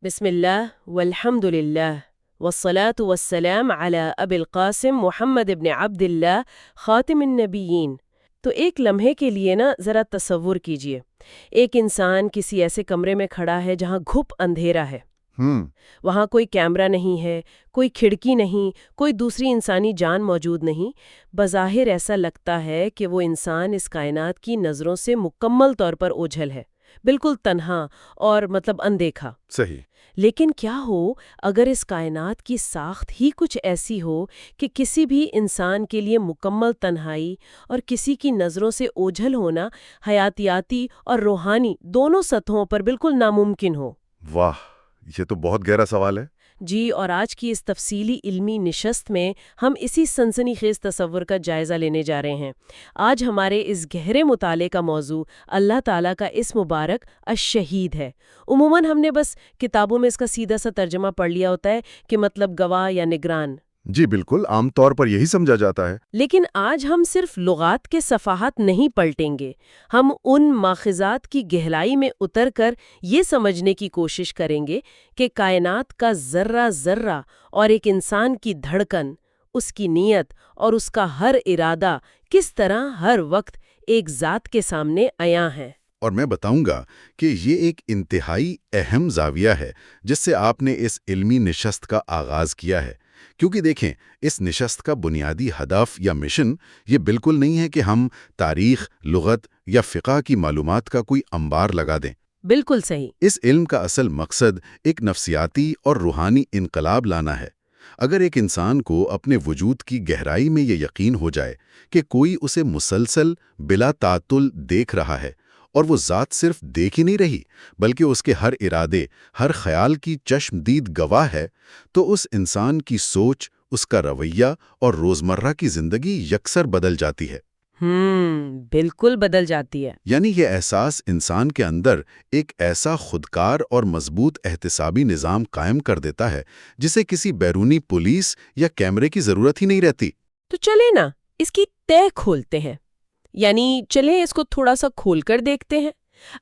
بسم اللہ والحمد للہ والصلاة والسلام علی ابی القاسم محمد ابن عبد اللہ خاتم النبیین۔ تو ایک لمحے کے لیے ذرا تصور کیجئے، ایک انسان کسی ایسے کمرے میں کھڑا ہے جہاں گھپ اندھیرا ہے۔ وہاں کوئی کیمرہ نہیں ہے، کوئی کھڑکی نہیں، کوئی دوسری انسانی جان موجود نہیں۔ بظاہر ایسا لگتا ہے کہ وہ انسان اس کائنات کی نظروں سے مکمل طور پر اوجھل ہے، بالکل تنہا اور اندیکھا۔ صحیح۔ لیکن کیا ہو اگر اس کائنات کی ساخت ہی کچھ ایسی ہو کہ کسی بھی انسان کے لیے مکمل تنہائی اور کسی کی نظروں سے اوجھل ہونا حیاتیاتی اور روحانی دونوں سطحوں پر بالکل ناممکن ہو؟ واہ، یہ تو بہت گہرا سوال ہے۔ جی، اور آج کی اس تفصیلی علمی نشست میں ہم اسی سنسنی خیز تصور کا جائزہ لینے جا رہے ہیں۔ آج ہمارے اس گہرے مطالعے کا موضوع اللہ تعالیٰ کا اس مبارک الشہید ہے۔ عموماً ہم نے بس کتابوں میں اس کا سیدھا سا ترجمہ پڑھ لیا ہوتا ہے کہ گواہ یا نگران۔ جی بالکل، عام طور پر یہی سمجھا جاتا ہے۔ لیکن آج ہم صرف لغات کے صفحات نہیں پلٹیں گے، ہم ان ماخذات کی گہرائی میں اتر کر یہ سمجھنے کی کوشش کریں گے کہ کائنات کا ذرہ ذرہ اور ایک انسان کی دھڑکن، اس کی نیت اور اس کا ہر ارادہ کس طرح ہر وقت ایک ذات کے سامنے عیاں ہیں۔ اور میں بتاؤں گا کہ یہ ایک انتہائی اہم زاویہ ہے جس سے آپ نے اس علمی نشست کا آغاز کیا ہے، کیونکہ دیکھیں، اس نشست کا بنیادی ہدف یا مشن یہ بالکل نہیں ہے کہ ہم تاریخ، لغت یا فقہ کی معلومات کا کوئی انبار لگا دیں۔ بالکل صحیح۔ اس علم کا اصل مقصد ایک نفسیاتی اور روحانی انقلاب لانا ہے۔ اگر ایک انسان کو اپنے وجود کی گہرائی میں یہ یقین ہو جائے کہ کوئی اسے مسلسل بلا تعطل دیکھ رہا ہے، اور وہ ذات صرف دیکھ ہی نہیں رہی بلکہ اس کے ہر ارادے، ہر خیال کی چشمدید گواہ ہے، تو اس انسان کی سوچ، اس کا رویہ اور روزمرہ کی زندگی یکسر بدل جاتی ہے۔ بالکل بدل جاتی ہے۔ یعنی یہ احساس انسان کے اندر ایک ایسا خودکار اور مضبوط احتسابی نظام قائم کر دیتا ہے جسے کسی بیرونی پولیس یا کیمرے کی ضرورت ہی نہیں رہتی۔ تو چلیں اس کی تہ کھولتے ہیں، یعنی چلیں اس کو تھوڑا سا کھول کر دیکھتے ہیں۔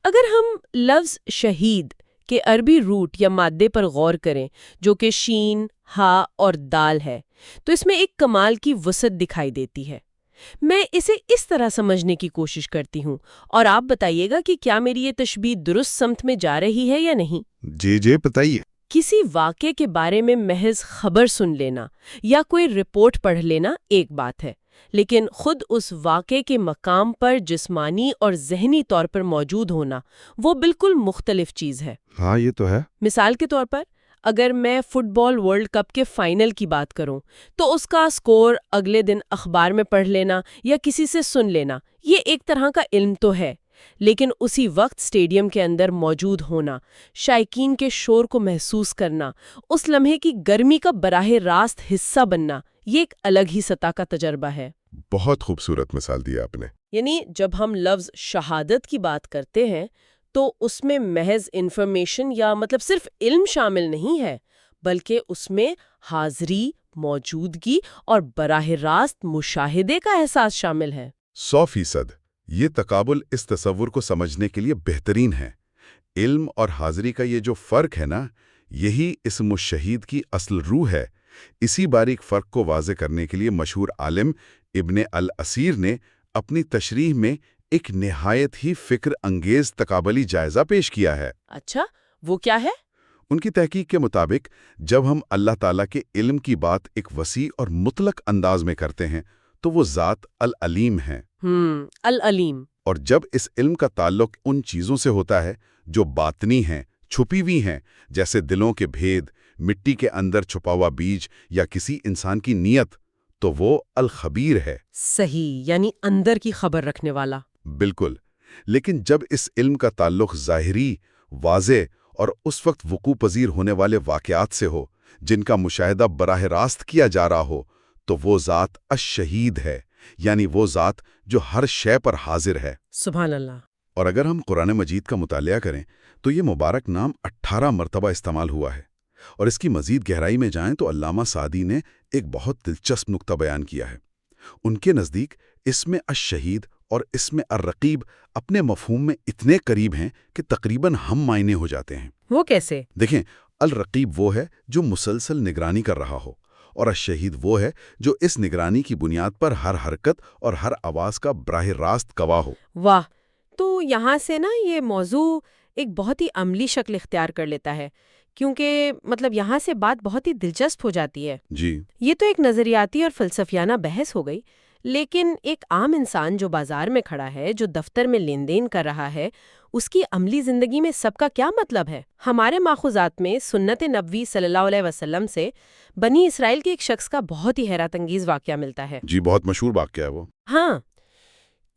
اگر ہم لفظ شہید کے عربی روٹ یا مادے پر غور کریں، جو کہ شین، ہا اور دال ہے، تو اس میں ایک کمال کی وسعت دکھائی دیتی ہے۔ میں اسے اس طرح سمجھنے کی کوشش کرتی ہوں، اور آپ بتائیے گا کہ کیا میری یہ تشبیہ درست سمت میں جا رہی ہے یا نہیں۔ جی بتائیے۔ کسی واقعے کے بارے میں محض خبر سن لینا یا کوئی رپورٹ پڑھ لینا ایک بات ہے، لیکن خود اس واقعے کے مقام پر جسمانی اور ذہنی طور پر موجود ہونا وہ بالکل مختلف چیز ہے۔ ہاں، یہ تو ہے۔ مثال کے طور پر اگر میں فٹ بال ورلڈ کپ کے فائنل کی بات کروں تو اس کا سکور اگلے دن اخبار میں پڑھ لینا یا کسی سے سن لینا یہ ایک طرح کا علم تو ہے، لیکن اسی وقت اسٹیڈیم کے اندر موجود ہونا، شائقین کے شور کو محسوس کرنا، اس لمحے کی گرمی کا براہ راست حصہ بننا، یہ ایک الگ ہی سطح کا تجربہ ہے۔ بہت خوبصورت مثال دی آپ نے۔ یعنی جب ہم لفظ شہادت کی بات کرتے ہیں تو اس میں محض انفارمیشن یا صرف علم شامل نہیں ہے، بلکہ اس میں حاضری، موجودگی اور براہ راست مشاہدے کا احساس شامل ہے۔ 100%۔ یہ تقابل اس تصور کو سمجھنے کے لیے بہترین ہے۔ علم اور حاضری کا یہ جو فرق ہے یہی اسم الشہید کی اصل روح ہے۔ اسی باریک فرق کو واضح کرنے کے لیے مشہور عالم ابن الاسیر نے اپنی تشریح میں ایک نہایت ہی فکر انگیز تقابلی جائزہ پیش کیا ہے۔ اچھا، وہ کیا ہے؟ ان کی تحقیق کے مطابق جب ہم اللہ تعالیٰ کے علم کی بات ایک وسیع اور مطلق انداز میں کرتے ہیں تو وہ ذات العلیم ہیں۔ العلیم۔ اور جب اس علم کا تعلق ان چیزوں سے ہوتا ہے جو باطنی ہیں، چھپی ہوئی ہیں، جیسے دلوں کے بھید، مٹی کے اندر چھپا ہوا بیج یا کسی انسان کی نیت، تو وہ الخبیر ہے۔ صحیح، یعنی اندر کی خبر رکھنے والا۔ بالکل۔ لیکن جب اس علم کا تعلق ظاہری، واضح اور اس وقت وقوع پذیر ہونے والے واقعات سے ہو جن کا مشاہدہ براہ راست کیا جا رہا ہو، تو وہ ذات الشہید ہے، یعنی وہ ذات جو ہر شے پر حاضر ہے۔ سبحان اللہ۔ اور اگر ہم قرآن مجید کا مطالعہ کریں تو یہ مبارک نام 18 مرتبہ استعمال ہوا ہے، اور اس کی مزید گہرائی میں جائیں تو علامہ سعدی نے ایک بہت دلچسپ نقطہ بیان کیا ہے۔ ان کے نزدیک اسم الشہید اور اسم الرقیب اپنے مفہوم میں اتنے قریب ہیں کہ تقریباً ہم معنی ہو جاتے ہیں۔ وہ کیسے؟ دیکھیں، الرقیب وہ ہے جو مسلسل نگرانی کر رہا ہو، اور الشہید وہ ہے جو اس نگرانی کی بنیاد پر ہر حرکت اور ہر آواز کا براہ راست گواہ ہو۔ واہ! تو یہاں سے نا یہ موضوع ایک بہت ہی عملی شکل اختیار کر لیتا ہے، کیونکہ یہاں سے بات بہت ہی دلچسپ ہو جاتی ہے۔ جی یہ تو ایک نظریاتی اور فلسفیانہ بحث ہو گئی، لیکن ایک عام انسان جو بازار میں کھڑا ہے، جو دفتر میں لین دین کر رہا ہے، اس کی عملی زندگی میں سب کا کیا مطلب ہے؟ ہمارے ماخوذات میں سنت نبوی صلی اللہ علیہ وسلم سے بنی اسرائیل کے ایک شخص کا بہت ہی حیرت انگیز واقعہ ملتا ہے۔ جی بہت مشہور واقعہ ہے وہ۔ ہاں،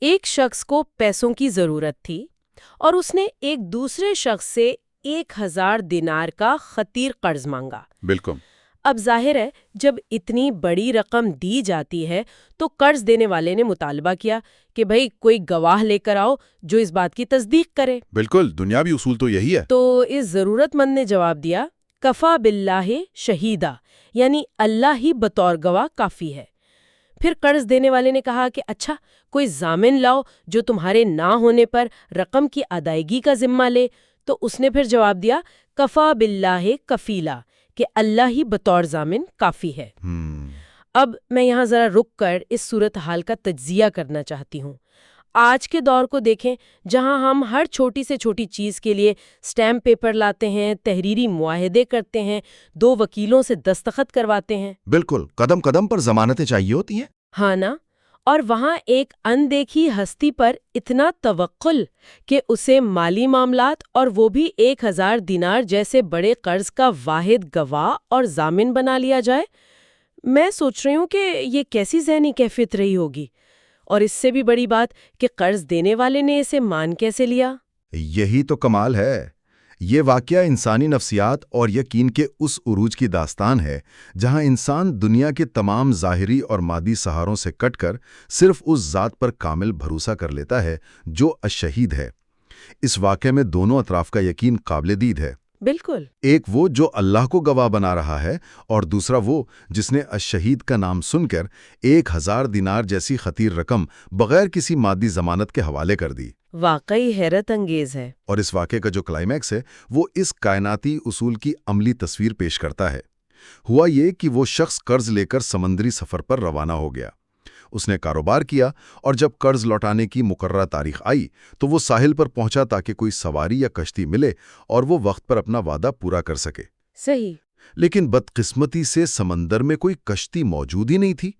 ایک شخص کو پیسوں کی ضرورت تھی اور اس نے ایک دوسرے شخص سے 1000 دینار کا خطیر قرض مانگا۔ بالکل۔ اب ظاہر ہے جب اتنی بڑی رقم دی جاتی ہے تو قرض دینے والے نے مطالبہ کیا کہ بھئی کوئی گواہ لے کر آؤ جو اس بات کی تصدیق کرے۔ بالکل، دنیاوی اصول تو یہی ہے۔ تو اس ضرورت مند نے جواب دیا، کفا باللہ شہیدہ، یعنی اللہ ہی بطور گواہ کافی ہے۔ پھر قرض دینے والے نے کہا کہ اچھا کوئی ضامن لاؤ جو تمہارے نہ ہونے پر رقم کی ادائیگی کا ذمہ لے۔ تو اس نے پھر جواب دیا، کفا باللہ کفیلا، کہ اللہ ہی بطور ضامن کافی ہے۔ اب میں یہاں ذرا رک کر اس صورتحال کا تجزیہ کرنا چاہتی ہوں۔ آج کے دور کو دیکھیں جہاں ہم ہر چھوٹی سے چھوٹی چیز کے لیے سٹیمپ پیپر لاتے ہیں، تحریری معاہدے کرتے ہیں، 2 وکیلوں سے دستخط کرواتے ہیں۔ بالکل، قدم قدم پر ضمانتیں چاہیے ہوتی ہیں۔ ہاں نا، اور وہاں ایک اندیکھی ہستی پر اتنا توقل کہ اسے مالی معاملات اور وہ بھی 1000 دینار جیسے بڑے قرض کا واحد گواہ اور ضامن بنا لیا جائے۔ میں سوچ رہی ہوں کہ یہ کیسی ذہنی کیفیت رہی ہوگی، اور اس سے بھی بڑی بات کہ قرض دینے والے نے اسے مان کیسے لیا۔ یہی تو کمال ہے۔ یہ واقعہ انسانی نفسیات اور یقین کے اس عروج کی داستان ہے جہاں انسان دنیا کے تمام ظاہری اور مادی سہاروں سے کٹ کر صرف اس ذات پر کامل بھروسہ کر لیتا ہے جو الشہید ہے۔ اس واقعے میں دونوں اطراف کا یقین قابل دید ہے۔ بالکل، ایک وہ جو اللہ کو گواہ بنا رہا ہے، اور دوسرا وہ جس نے الشہید کا نام سن کر 1000 دینار جیسی خطیر رقم بغیر کسی مادی ضمانت کے حوالے کر دی۔ واقعی حیرت انگیز ہے۔ اور اس واقعے کا جو کلائمیکس ہے وہ اس کائناتی اصول کی عملی تصویر پیش کرتا ہے۔ ہوا یہ کہ وہ شخص قرض لے کر سمندری سفر پر روانہ ہو گیا۔ اس نے کاروبار کیا، اور جب قرض لوٹانے کی مقررہ تاریخ آئی تو وہ ساحل پر پہنچا تاکہ کوئی سواری یا کشتی ملے اور وہ وقت پر اپنا وعدہ پورا کر سکے۔ صحیح۔ لیکن بدقسمتی سے سمندر میں کوئی کشتی موجود ہی نہیں تھی۔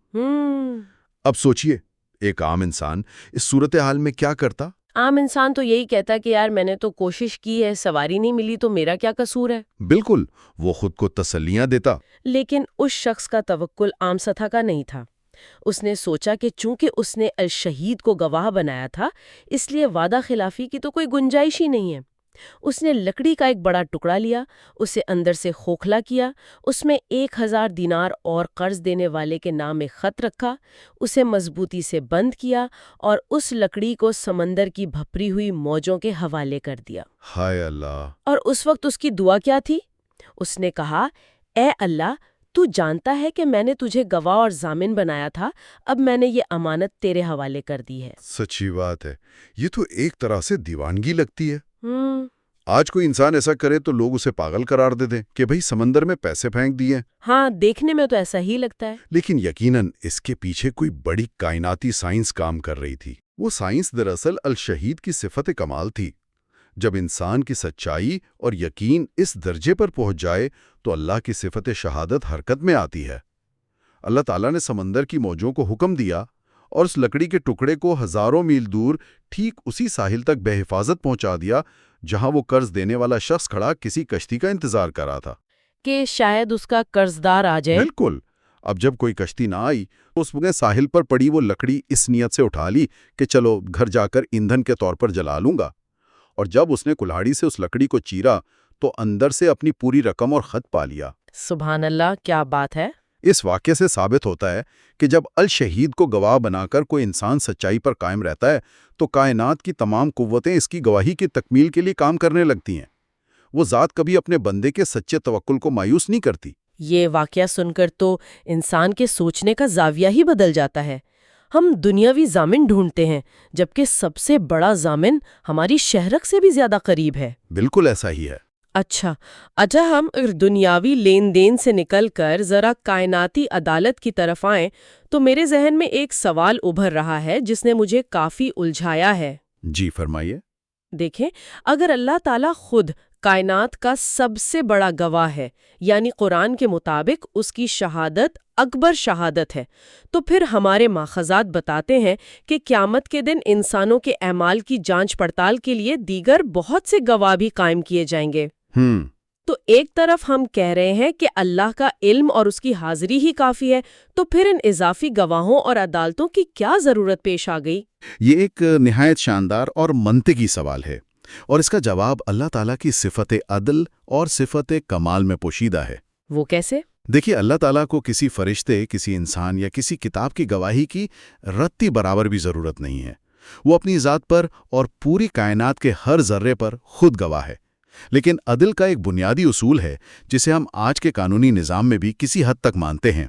اب سوچئے، ایک عام انسان اس صورتحال میں کیا کرتا؟ عام انسان تو یہی کہتا کہ یار میں نے تو کوشش کی ہے، سواری نہیں ملی تو میرا کیا قصور ہے۔ بالکل، وہ خود کو تسلیاں دیتا۔ لیکن اس شخص کا توکل عام سطح کا نہیں تھا۔ اس نے سوچا کہ چونکہ اس نے الشہید کو گواہ بنایا تھا، اس لیے وعدہ خلافی کی تو کوئی گنجائش ہی نہیں ہے۔ اس نے لکڑی کا ایک بڑا ٹکڑا لیا، اسے اندر سے کھوکھلا کیا، اس میں 1000 دینار اور قرض دینے والے کے نام ایک خط رکھا، اسے مضبوطی سے بند کیا اور اس لکڑی کو سمندر کی بھپری ہوئی موجوں کے حوالے کر دیا۔ ہائے اللہ! اور اس وقت اس کی دعا کیا تھی؟ اس نے کہا، اے اللہ، تو جانتا ہے کہ میں نے تجھے گواہ اور ضامن بنایا تھا، اب میں نے یہ امانت تیرے حوالے کر دی ہے۔ سچی بات ہے، یہ تو ایک طرح سے دیوانگی لگتی ہے۔ آج کوئی انسان ایسا کرے تو لوگ اسے پاگل قرار دے دیں کہ بھئی سمندر میں پیسے پھینک دیے۔ ہاں، دیکھنے میں تو ایسا ہی لگتا ہے۔ لیکن یقیناً اس کے پیچھے کوئی بڑی کائناتی سائنس کام کر رہی تھی۔ وہ سائنس دراصل الشہید کی صفت کمال تھی۔ جب انسان کی سچائی اور یقین اس درجے پر پہنچ جائے تو اللہ کی صفت شہادت حرکت میں آتی ہے۔ اللہ تعالیٰ نے سمندر کی موجوں کو حکم دیا اور اس لکڑی کے ٹکڑے کو ہزاروں میل دور ٹھیک اسی ساحل تک بے حفاظت پہنچا دیا جہاں وہ قرض دینے والا شخص کھڑا کسی کشتی کا انتظار کر رہا تھا کہ شاید اس کا قرضدار آ جائے۔ بالکل۔ اب جب کوئی کشتی نہ آئی تو اس نے ساحل پر پڑی وہ لکڑی اس نیت سے اٹھا لی کہ چلو گھر جا کر ایندھن کے طور پر جلا لوں گا، اور جب اس نے کلہاڑی سے اس لکڑی کو چیرا تو اندر سے اپنی پوری رقم اور خط پا لیا۔ سبحان اللہ، کیا بات ہے۔ اس واقعے سے ثابت ہوتا ہے کہ جب الشہید کو گواہ بنا کر کوئی انسان سچائی پر قائم رہتا ہے تو کائنات کی تمام قوتیں اس کی گواہی کی تکمیل کے لیے کام کرنے لگتی ہیں۔ وہ ذات کبھی اپنے بندے کے سچے توکل کو مایوس نہیں کرتی۔ یہ واقعہ سن کر تو انسان کے سوچنے کا زاویہ ہی بدل جاتا ہے۔ ہم دنیاوی ضامن ڈھونڈتے ہیں جبکہ سب سے بڑا ضامن ہماری شہرت سے بھی زیادہ قریب ہے۔ بالکل ایسا ہی ہے۔ اچھا ہم اگر دنیاوی لین دین سے نکل کر ذرا کائناتی عدالت کی طرف آئیں تو میرے ذہن میں ایک سوال ابھر رہا ہے جس نے مجھے کافی الجھایا ہے۔ جی فرمائیے۔ دیکھیں، اگر اللہ تعالیٰ خود کائنات کا سب سے بڑا گواہ ہے، یعنی قرآن کے مطابق اس کی شہادت اکبر شہادت ہے، تو پھر ہمارے ماخذات بتاتے ہیں کہ قیامت کے دن انسانوں کے اعمال کی جانچ پڑتال کے لیے دیگر بہت سے گواہ بھی قائم کیے جائیں گے۔ تو ایک طرف ہم کہہ رہے ہیں کہ اللہ کا علم اور اس کی حاضری ہی کافی ہے، تو پھر ان اضافی گواہوں اور عدالتوں کی کیا ضرورت پیش آ گئی؟ یہ ایک نہایت شاندار اور منطقی سوال ہے، اور اس کا جواب اللہ تعالیٰ کی صفت عدل اور صفت کمال میں پوشیدہ ہے۔ وہ کیسے؟ دیکھیے، اللہ تعالیٰ کو کسی فرشتے، کسی انسان یا کسی کتاب کی گواہی کی رتی برابر بھی ضرورت نہیں ہے۔ وہ اپنی ذات پر اور پوری کائنات کے ہر ذرے پر خود گواہ ہے۔ لیکن عدل کا ایک بنیادی اصول ہے جسے ہم آج کے قانونی نظام میں بھی کسی حد تک مانتے ہیں،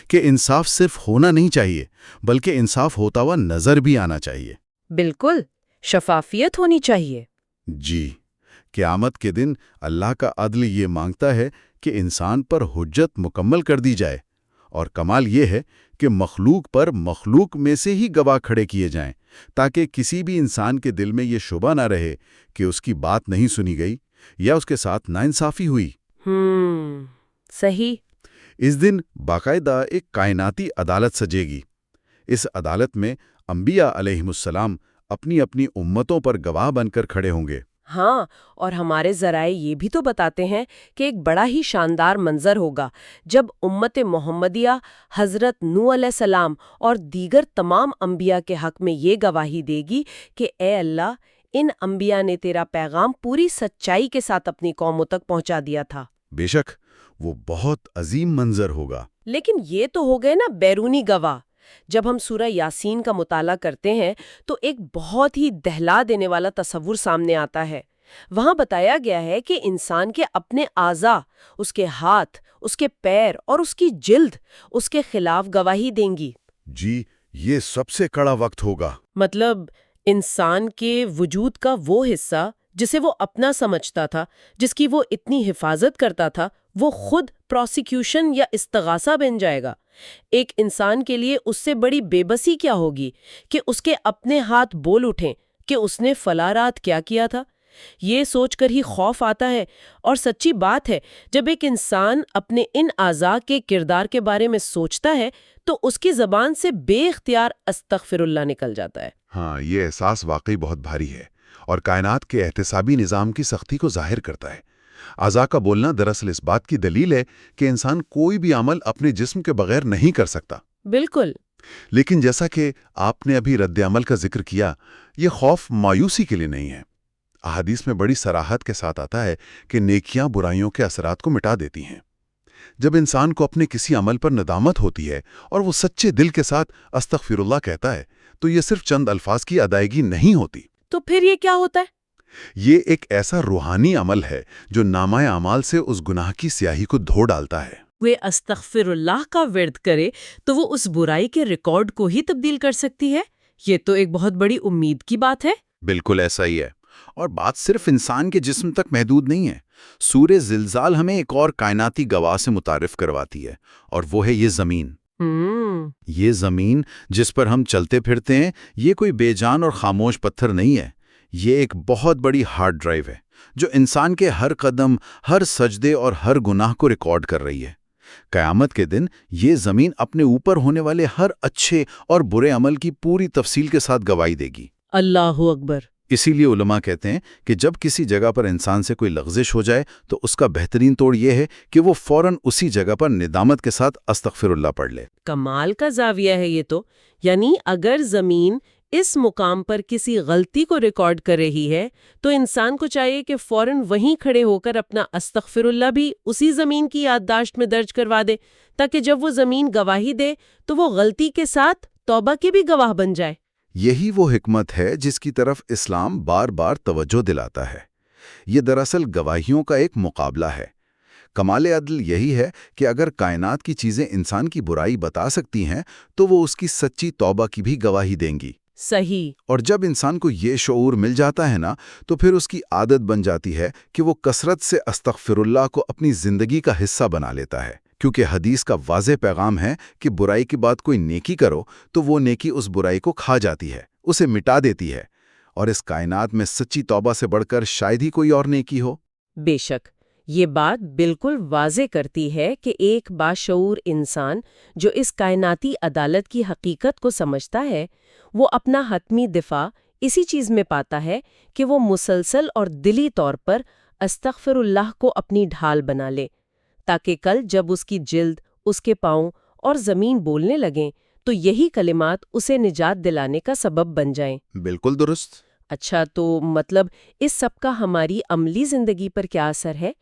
کہ انصاف صرف ہونا نہیں چاہیے بلکہ انصاف ہوتا ہوا نظر بھی آنا چاہیے۔ بالکل، شفافیت ہونی چاہیے۔ جی، قیامت کے دن اللہ کا عدل یہ مانگتا ہے کہ انسان پر حجت مکمل کر دی جائے، اور کمال یہ ہے کہ مخلوق پر مخلوق میں سے ہی گواہ کھڑے کیے جائیں، تاکہ کسی بھی انسان کے دل میں یہ شبہ نہ رہے کہ اس کی بات نہیں سنی گئی یا اس کے ساتھ ناانصافی ہوئی۔ صحیح۔ اس دن باقاعدہ ایک کائناتی عدالت سجے گی۔ اس عدالت میں انبیاء علیہم السلام اپنی اپنی امتوں پر گواہ بن کر کھڑے ہوں گے۔ ہاں، اور ہمارے ذرائع یہ بھی تو بتاتے ہیں کہ ایک بڑا ہی شاندار منظر ہوگا جب امت محمدیہ حضرت نوح علیہ السلام اور دیگر تمام انبیاء کے حق میں یہ گواہی دے گی کہ اے اللہ، ان انبیاء نے تیرا پیغام پوری سچائی کے ساتھ اپنی قوموں تک پہنچا دیا تھا۔ بے شک وہ بہت عظیم منظر ہوگا۔ لیکن یہ تو ہو گئے نا بیرونی گواہ۔ جب ہم سورہ یاسین کا مطالعہ کرتے ہیں تو ایک بہت ہی دہلا دینے والا تصور سامنے آتا ہے۔ وہاں بتایا گیا ہے کہ انسان کے اپنے اعضاء، اس کے ہاتھ، اس کے پیر اور اس کی جلد اس کے خلاف گواہی دیں گی۔ جی، یہ سب سے کڑا وقت ہوگا۔ مطلب انسان کے وجود کا وہ حصہ جسے وہ اپنا سمجھتا تھا، جس کی وہ اتنی حفاظت کرتا تھا، وہ خود پروسیکیوشن یا استغاثہ بن جائے گا۔ ایک انسان کے لیے اس سے بڑی بے بسی کیا ہوگی کہ اس کے اپنے ہاتھ بول اٹھیں کہ اس نے فلاں رات کیا کیا تھا۔ یہ سوچ کر ہی خوف آتا ہے، اور سچی بات ہے جب ایک انسان اپنے ان اعضاء کے کردار کے بارے میں سوچتا ہے تو اس کی زبان سے بے اختیار استغفر اللہ نکل جاتا ہے۔ ہاں، یہ احساس واقعی بہت بھاری ہے اور کائنات کے احتسابی نظام کی سختی کو ظاہر کرتا ہے۔ اعضاء کا بولنا دراصل اس بات کی دلیل ہے کہ انسان کوئی بھی عمل اپنے جسم کے بغیر نہیں کر سکتا۔ بالکل۔ لیکن جیسا کہ آپ نے ابھی رد عمل کا ذکر کیا، یہ خوف مایوسی کے لیے نہیں ہے۔ احادیث میں بڑی صراحت کے ساتھ آتا ہے کہ نیکیاں برائیوں کے اثرات کو مٹا دیتی ہیں۔ جب انسان کو اپنے کسی عمل پر ندامت ہوتی ہے اور وہ سچے دل کے ساتھ استغفر اللہ کہتا ہے تو یہ صرف چند الفاظ کی ادائیگی نہیں ہوتی۔ تو پھر یہ کیا ہوتا ہے؟ یہ ایک ایسا روحانی عمل ہے جو نامہ اعمال سے اس گناہ کی سیاہی کو دھو ڈالتا ہے۔ وہ استغفر اللہ کا ورد کرے تو وہ اس برائی کے ریکارڈ کو ہی تبدیل کر سکتی ہے۔ یہ تو ایک بہت بڑی امید کی بات ہے۔ بالکل ایسا ہی ہے، اور بات صرف انسان کے جسم تک محدود نہیں ہے۔ سورہ زلزال ہمیں ایک اور کائناتی گواہ سے متعارف کرواتی ہے، اور وہ ہے یہ زمین۔ یہ زمین جس پر ہم چلتے پھرتے ہیں، یہ کوئی بے جان اور خاموش پتھر نہیں ہے۔ یہ ایک بہت بڑی ہارڈ ڈرائیو ہے جو انسان کے ہر قدم، ہر سجدے اور ہر گناہ کو ریکارڈ کر رہی ہے۔ قیامت کے دن یہ زمین اپنے اوپر ہونے والے ہر اچھے اور برے عمل کی پوری تفصیل کے ساتھ گواہی دے گی۔ اللہ اکبر۔ اسی لیے علماء کہتے ہیں کہ جب کسی جگہ پر انسان سے کوئی لغزش ہو جائے تو اس کا بہترین توڑ یہ ہے کہ وہ فوراً اسی جگہ پر ندامت کے ساتھ استغفر اللہ پڑھ لے۔ کمال کا زاویہ ہے یہ تو۔ یعنی اگر زمین اس مقام پر کسی غلطی کو ریکارڈ کر رہی ہے تو انسان کو چاہیے کہ فوراً وہیں کھڑے ہو کر اپنا استغفر اللہ بھی اسی زمین کی یادداشت میں درج کروا دے، تاکہ جب وہ زمین گواہی دے تو وہ غلطی کے ساتھ توبہ کے بھی گواہ بن جائے۔ یہی وہ حکمت ہے جس کی طرف اسلام بار بار توجہ دلاتا ہے۔ یہ دراصل گواہیوں کا ایک مقابلہ ہے۔ کمال عدل یہی ہے کہ اگر کائنات کی چیزیں انسان کی برائی بتا سکتی ہیں تو وہ اس کی سچی توبہ کی بھی گواہی دیں گی۔ صحیح۔ اور جب انسان کو یہ شعور مل جاتا ہے نا، تو پھر اس کی عادت بن جاتی ہے کہ وہ کثرت سے استغفر اللہ کو اپنی زندگی کا حصہ بنا لیتا ہے، کیونکہ حدیث کا واضح پیغام ہے کہ برائی کے بعد کوئی نیکی کرو تو وہ نیکی اس برائی کو کھا جاتی ہے، اسے مٹا دیتی ہے، اور اس کائنات میں سچی توبہ سے بڑھ کر شاید ہی کوئی اور نیکی ہو۔ بے شک، یہ بات بالکل واضح کرتی ہے کہ ایک باشعور انسان جو اس کائناتی عدالت کی حقیقت کو سمجھتا ہے، وہ اپنا حتمی دفاع اسی چیز میں پاتا ہے کہ وہ مسلسل اور دلی طور پر استغفر اللہ کو اپنی ڈھال بنا لے، تاکہ کل جب اس کی جلد، اس کے پاؤں اور زمین بولنے لگیں تو یہی کلمات اسے نجات دلانے کا سبب بن جائیں۔ بالکل درست۔ اچھا، تو مطلب اس سب کا ہماری عملی زندگی پر کیا اثر ہے؟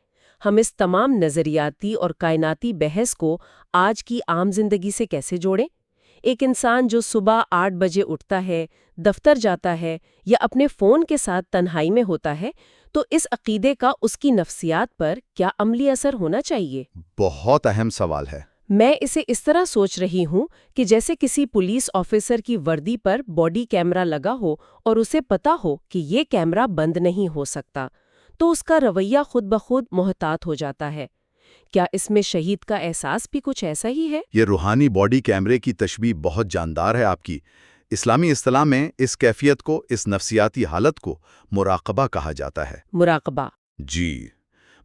ہم اس تمام نظریاتی اور کائناتی بحث کو آج کی عام زندگی سے کیسے جوڑیں؟ ایک انسان جو صبح 8 بجے اٹھتا ہے، دفتر جاتا ہے یا اپنے فون کے ساتھ تنہائی میں ہوتا ہے، تو اس عقیدے کا اس کی نفسیات پر کیا عملی اثر ہونا چاہیے؟ بہت اہم سوال ہے۔ میں اسے اس طرح سوچ رہی ہوں کہ جیسے کسی پولیس آفیسر کی وردی پر باڈی کیمرہ لگا ہو اور اسے پتا ہو کہ یہ کیمرہ بند نہیں ہو سکتا، تو اس کا رویہ خود بخود محتاط ہو جاتا ہے۔ کیا اس میں شہید کا احساس بھی کچھ ایسا ہی ہے؟ یہ روحانی باڈی کیمرے کی تشبیہ بہت جاندار ہے آپ کی۔ اسلامی اصطلاح میں اس کیفیت کو، اس نفسیاتی حالت کو مراقبہ کہا جاتا ہے۔ مراقبہ؟ جی،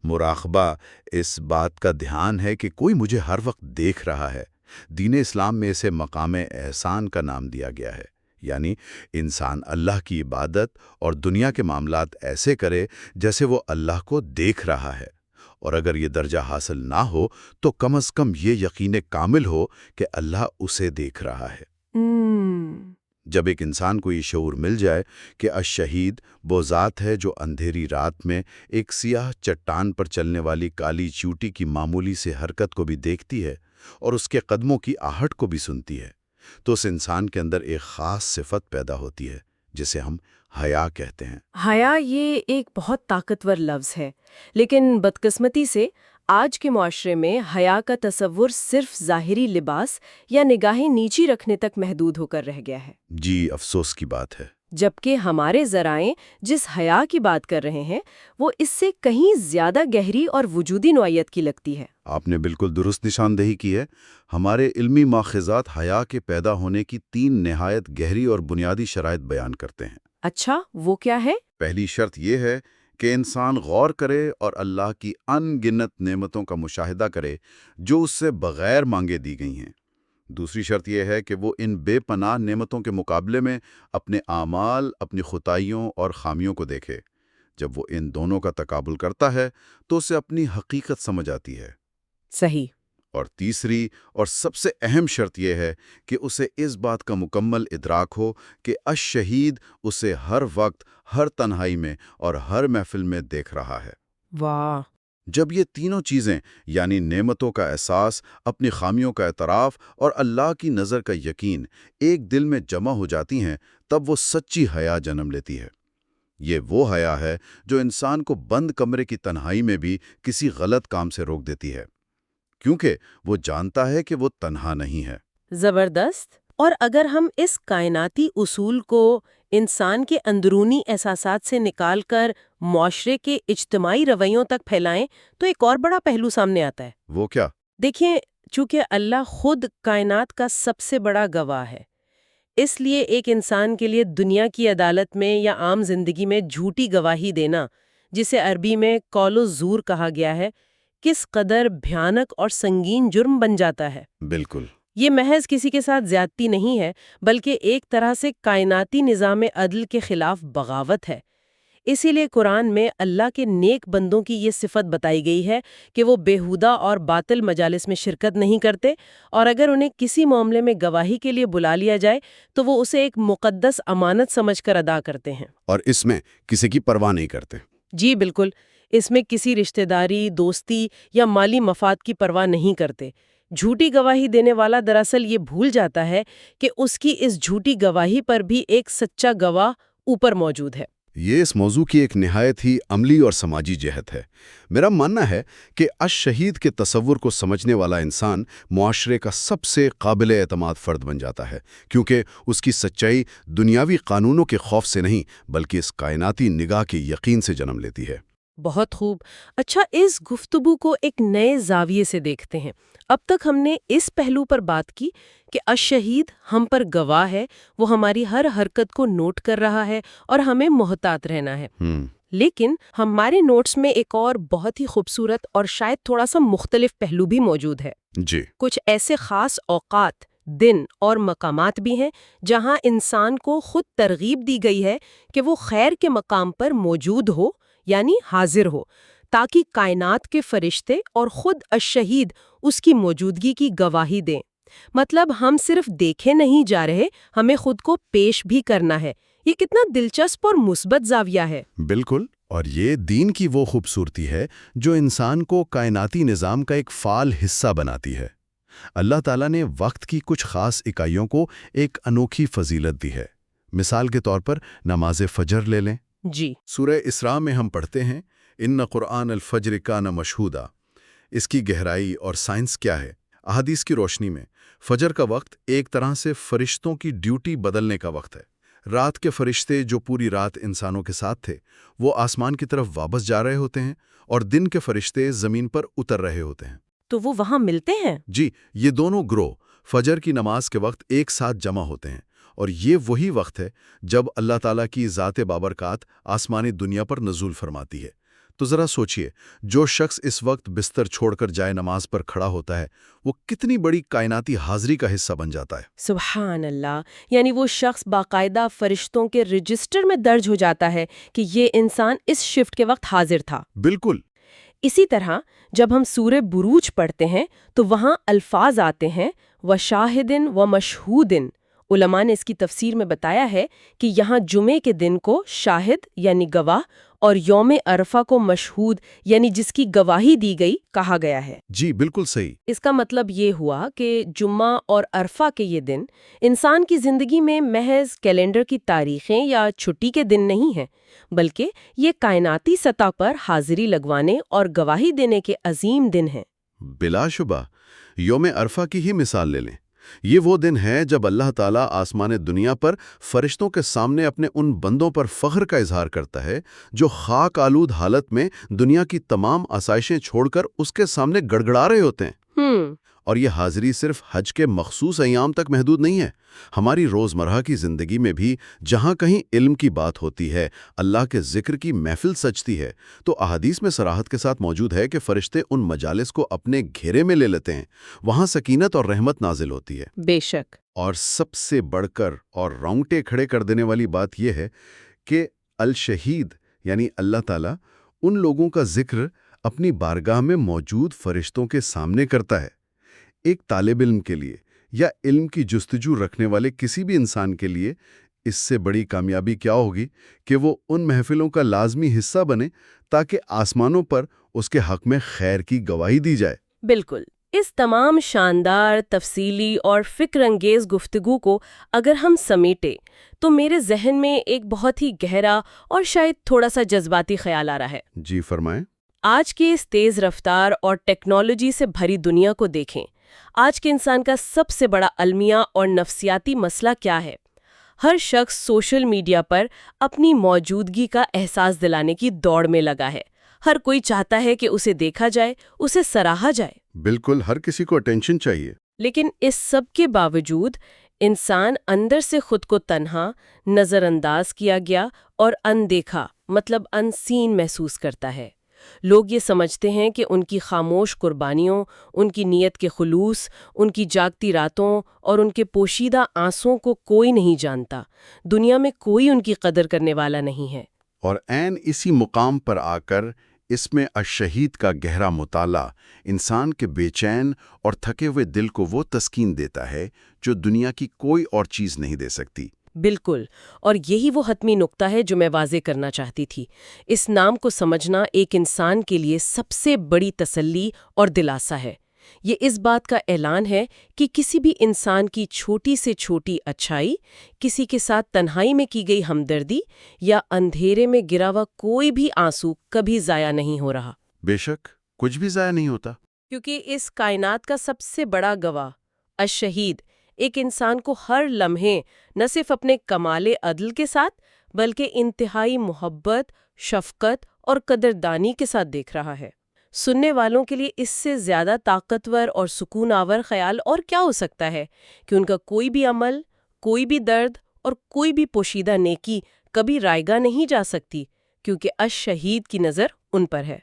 مراقبہ اس بات کا دھیان ہے کہ کوئی مجھے ہر وقت دیکھ رہا ہے۔ دین اسلام میں اسے مقام احسان کا نام دیا گیا ہے، یعنی انسان اللہ کی عبادت اور دنیا کے معاملات ایسے کرے جیسے وہ اللہ کو دیکھ رہا ہے، اور اگر یہ درجہ حاصل نہ ہو تو کم از کم یہ یقین کامل ہو کہ اللہ اسے دیکھ رہا ہے۔ جب ایک انسان کو یہ شعور مل جائے کہ الشہید وہ ذات ہے جو اندھیری رات میں ایک سیاہ چٹان پر چلنے والی کالی چیوٹی کی معمولی سے حرکت کو بھی دیکھتی ہے اور اس کے قدموں کی آہٹ کو بھی سنتی ہے، تو اس انسان کے اندر ایک خاص صفت پیدا ہوتی ہے جسے ہم حیا کہتے ہیں۔ حیا یہ ایک بہت طاقتور لفظ ہے، لیکن بدقسمتی سے آج کے معاشرے میں حیا کا تصور صرف ظاہری لباس یا نگاہیں نیچی رکھنے تک محدود ہو کر رہ گیا ہے۔ جی، افسوس کی بات ہے۔ جبکہ ہمارے ذرائع جس حیا کی بات کر رہے ہیں وہ اس سے کہیں زیادہ گہری اور وجودی نوعیت کی لگتی ہے۔ آپ نے بالکل درست نشاندہی کی ہے۔ ہمارے علمی ماخذات حیا کے پیدا ہونے کی 3 نہایت گہری اور بنیادی شرائط بیان کرتے ہیں۔ اچھا، وہ کیا ہے؟ پہلی شرط یہ ہے کہ انسان غور کرے اور اللہ کی ان گنت نعمتوں کا مشاہدہ کرے جو اس سے بغیر مانگے دی گئی ہیں۔ دوسری شرط یہ ہے کہ وہ ان بے پناہ نعمتوں کے مقابلے میں اپنے اعمال، اپنی خطائیوں اور خامیوں کو دیکھے۔ جب وہ ان دونوں کا تقابل کرتا ہے تو اسے اپنی حقیقت سمجھ آتی ہے۔ صحیح۔ اور تیسری اور سب سے اہم شرط یہ ہے کہ اسے اس بات کا مکمل ادراک ہو کہ الشہید اسے ہر وقت، ہر تنہائی میں اور ہر محفل میں دیکھ رہا ہے۔ واہ! جب یہ تینوں چیزیں یعنی نعمتوں کا احساس، اپنی خامیوں کا اعتراف اور اللہ کی نظر کا یقین ایک دل میں جمع ہو جاتی ہیں، تب وہ سچی حیا جنم لیتی ہے۔ یہ وہ حیا ہے جو انسان کو بند کمرے کی تنہائی میں بھی کسی غلط کام سے روک دیتی ہے، کیونکہ وہ جانتا ہے کہ وہ تنہا نہیں ہے۔ زبردست۔ اور اگر ہم اس کائناتی اصول کو انسان کے اندرونی احساسات سے نکال کر معاشرے کے اجتماعی رویوں تک پھیلائیں تو ایک اور بڑا پہلو سامنے آتا ہے۔ وہ کیا؟ دیکھیں، چونکہ اللہ خود کائنات کا سب سے بڑا گواہ ہے، اس لیے ایک انسان کے لیے دنیا کی عدالت میں یا عام زندگی میں جھوٹی گواہی دینا، جسے عربی میں قول الزور کہا گیا ہے، کس قدر بھیانک اور سنگین جرم بن جاتا ہے۔ بالکل۔ یہ محض کسی کے ساتھ زیادتی نہیں ہے، بلکہ ایک طرح سے کائناتی نظام عدل کے خلاف بغاوت ہے۔ اسی لیے قرآن میں اللہ کے نیک بندوں کی یہ صفت بتائی گئی ہے کہ وہ بیہودہ اور باطل مجالس میں شرکت نہیں کرتے، اور اگر انہیں کسی معاملے میں گواہی کے لیے بلا لیا جائے تو وہ اسے ایک مقدس امانت سمجھ کر ادا کرتے ہیں، اور اس میں کسی کی پرواہ نہیں کرتے۔ جی بالکل، اس میں کسی رشتہ داری، دوستی یا مالی مفاد کی پرواہ نہیں کرتے۔ جھوٹی گواہی دینے والا دراصل یہ بھول جاتا ہے کہ اس کی اس جھوٹی گواہی پر بھی ایک سچا گواہ اوپر موجود ہے۔ یہ اس موضوع کی ایک نہایت ہی عملی اور سماجی جہت ہے۔ میرا ماننا ہے کہ الشہید کے تصور کو سمجھنے والا انسان معاشرے کا سب سے قابل اعتماد فرد بن جاتا ہے، کیونکہ اس کی سچائی دنیاوی قانونوں کے خوف سے نہیں بلکہ اس کائناتی نگاہ کے یقین سے جنم لیتی ہے۔ بہت خوب۔ اچھا، اس گفتگو کو ایک نئے زاویے سے دیکھتے ہیں۔ اب تک ہم نے اس پہلو پر بات کی کہ الشہید ہم پر گواہ ہے، وہ ہماری ہر حرکت کو نوٹ کر رہا ہے اور ہمیں محتاط رہنا ہے۔ لیکن ہمارے نوٹس میں ایک اور بہت ہی خوبصورت اور شاید تھوڑا سا مختلف پہلو بھی موجود ہے۔ جی، کچھ ایسے خاص اوقات، دن اور مقامات بھی ہیں جہاں انسان کو خود ترغیب دی گئی ہے کہ وہ خیر کے مقام پر موجود ہو، یعنی حاضر ہو، تاکہ کائنات کے فرشتے اور خود الشہید اس کی موجودگی کی گواہی دیں۔ مطلب ہم صرف دیکھے نہیں جا رہے، ہمیں خود کو پیش بھی کرنا ہے۔ یہ کتنا دلچسپ اور مثبت زاویہ ہے۔ بالکل، اور یہ دین کی وہ خوبصورتی ہے جو انسان کو کائناتی نظام کا ایک فعال حصہ بناتی ہے۔ اللہ تعالیٰ نے وقت کی کچھ خاص اکائیوں کو ایک انوکھی فضیلت دی ہے۔ مثال کے طور پر نماز فجر لے لیں۔ جی، سورہ اسراء میں ہم پڑھتے ہیں ان قرآن الفجر کان مشہودا۔ اس کی گہرائی اور سائنس کیا ہے؟ احادیث کی روشنی میں فجر کا وقت ایک طرح سے فرشتوں کی ڈیوٹی بدلنے کا وقت ہے۔ رات کے فرشتے جو پوری رات انسانوں کے ساتھ تھے وہ آسمان کی طرف واپس جا رہے ہوتے ہیں اور دن کے فرشتے زمین پر اتر رہے ہوتے ہیں۔ تو وہ وہاں ملتے ہیں؟ جی، یہ دونوں گروہ فجر کی نماز کے وقت ایک ساتھ جمع ہوتے ہیں، اور یہ وہی وقت ہے جب اللہ تعالیٰ کی ذات بابرکات آسمانی دنیا پر نزول فرماتی ہے۔ تو ذرا سوچئے، جو شخص اس وقت بستر چھوڑ کر جائے نماز پر کھڑا ہوتا ہے وہ کتنی بڑی کائناتی حاضری کا حصہ بن جاتا ہے۔ سبحان اللہ! یعنی وہ شخص باقاعدہ فرشتوں کے رجسٹر میں درج ہو جاتا ہے کہ یہ انسان اس شفٹ کے وقت حاضر تھا۔ بالکل۔ اسی طرح جب ہم سورہ بروج پڑھتے ہیں تو وہاں الفاظ آتے ہیں وَشَاهِدٍ وَمَشْهُودٍ۔ علماء نے اس کی تفسیر میں بتایا ہے کہ یہاں جمعے کے دن کو شاہد یعنی گواہ اور یوم عرفہ کو مشہود یعنی جس کی گواہی دی گئی کہا گیا ہے۔ جی بالکل صحیح۔ اس کا مطلب یہ ہوا کہ جمعہ اور عرفہ کے یہ دن انسان کی زندگی میں محض کیلنڈر کی تاریخیں یا چھٹی کے دن نہیں ہیں، بلکہ یہ کائناتی سطح پر حاضری لگوانے اور گواہی دینے کے عظیم دن ہیں۔ بلا شبہ، یوم عرفہ کی ہی مثال لے لیں۔ یہ وہ دن ہے جب اللہ تعالیٰ آسمان دنیا پر فرشتوں کے سامنے اپنے ان بندوں پر فخر کا اظہار کرتا ہے جو خاک آلود حالت میں دنیا کی تمام آسائشیں چھوڑ کر اس کے سامنے گڑگڑا رہے ہوتے ہیں۔ اور یہ حاضری صرف حج کے مخصوص ایام تک محدود نہیں ہے، ہماری روزمرہ کی زندگی میں بھی جہاں کہیں علم کی بات ہوتی ہے، اللہ کے ذکر کی محفل سجتی ہے، تو احادیث میں صراحت کے ساتھ موجود ہے کہ فرشتے ان مجالس کو اپنے گھیرے میں لے لیتے ہیں، وہاں سکینت اور رحمت نازل ہوتی ہے۔ بے شک۔ اور سب سے بڑھ کر اور رونگٹے کھڑے کر دینے والی بات یہ ہے کہ الشہید یعنی اللہ تعالیٰ ان لوگوں کا ذکر اپنی بارگاہ میں موجود فرشتوں کے سامنے کرتا ہے۔ ایک طالب علم کے لیے یا علم کی جستجو رکھنے والے کسی بھی انسان کے لیے اس سے بڑی کامیابی کیا ہوگی کہ وہ ان محفلوں کا لازمی حصہ بنے تاکہ آسمانوں پر اس کے حق میں خیر کی گواہی دی جائے۔ بالکل۔ اس تمام شاندار، تفصیلی اور فکر انگیز گفتگو کو اگر ہم سمیٹے تو میرے ذہن میں ایک بہت ہی گہرا اور شاید تھوڑا سا جذباتی خیال آ رہا ہے۔ جی فرمائیں۔ آج کے اس تیز رفتار اور ٹیکنالوجی سے بھری دنیا کو دیکھیں۔ آج کے انسان کا سب سے بڑا المیہ اور نفسیاتی مسئلہ کیا ہے؟ ہر شخص سوشل میڈیا پر اپنی موجودگی کا احساس دلانے کی دوڑ میں لگا ہے۔ ہر کوئی چاہتا ہے کہ اسے دیکھا جائے، اسے سراہا جائے۔ بالکل، ہر کسی کو اٹینشن چاہیے۔ لیکن اس سب کے باوجود انسان اندر سے خود کو تنہا، نظر انداز کیا گیا اور اندیکھا مطلب ان سین محسوس کرتا ہے۔ لوگ یہ سمجھتے ہیں کہ ان کی خاموش قربانیوں، ان کی نیت کے خلوص، ان کی جاگتی راتوں اور ان کے پوشیدہ آنسوں کو کوئی نہیں جانتا۔ دنیا میں کوئی ان کی قدر کرنے والا نہیں ہے۔ اور عین اسی مقام پر آ کر اس میں الشہید کا گہرا مطالعہ انسان کے بے چین اور تھکے ہوئے دل کو وہ تسکین دیتا ہے جو دنیا کی کوئی اور چیز نہیں دے سکتی۔ بالکل، اور یہی وہ حتمی نقطہ ہے جو میں واضح کرنا چاہتی تھی۔ اس نام کو سمجھنا ایک انسان کے لیے سب سے بڑی تسلی اور دلاسا ہے۔ یہ اس بات کا اعلان ہے کہ کسی بھی انسان کی چھوٹی سے چھوٹی اچھائی، کسی کے ساتھ تنہائی میں کی گئی ہمدردی یا اندھیرے میں گرا ہوا کوئی بھی آنسو کبھی ضائع نہیں ہو رہا، بے شک کچھ بھی ضائع نہیں ہوتا۔ کیونکہ اس کائنات کا سب سے بڑا گواہ الشہید ایک انسان کو ہر لمحے نہ صرف اپنے کمال عدل کے ساتھ بلکہ انتہائی محبت، شفقت اور قدردانی کے ساتھ دیکھ رہا ہے۔ سننے والوں کے لیے اس سے زیادہ طاقتور اور سکون آور خیال اور کیا ہو سکتا ہے کہ ان کا کوئی بھی عمل، کوئی بھی درد اور کوئی بھی پوشیدہ نیکی کبھی رائیگاں نہیں جا سکتی، کیونکہ الشہید کی نظر ان پر ہے۔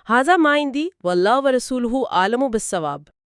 ھذا ما عندی واللہ ورسولہ اعلم بالصواب۔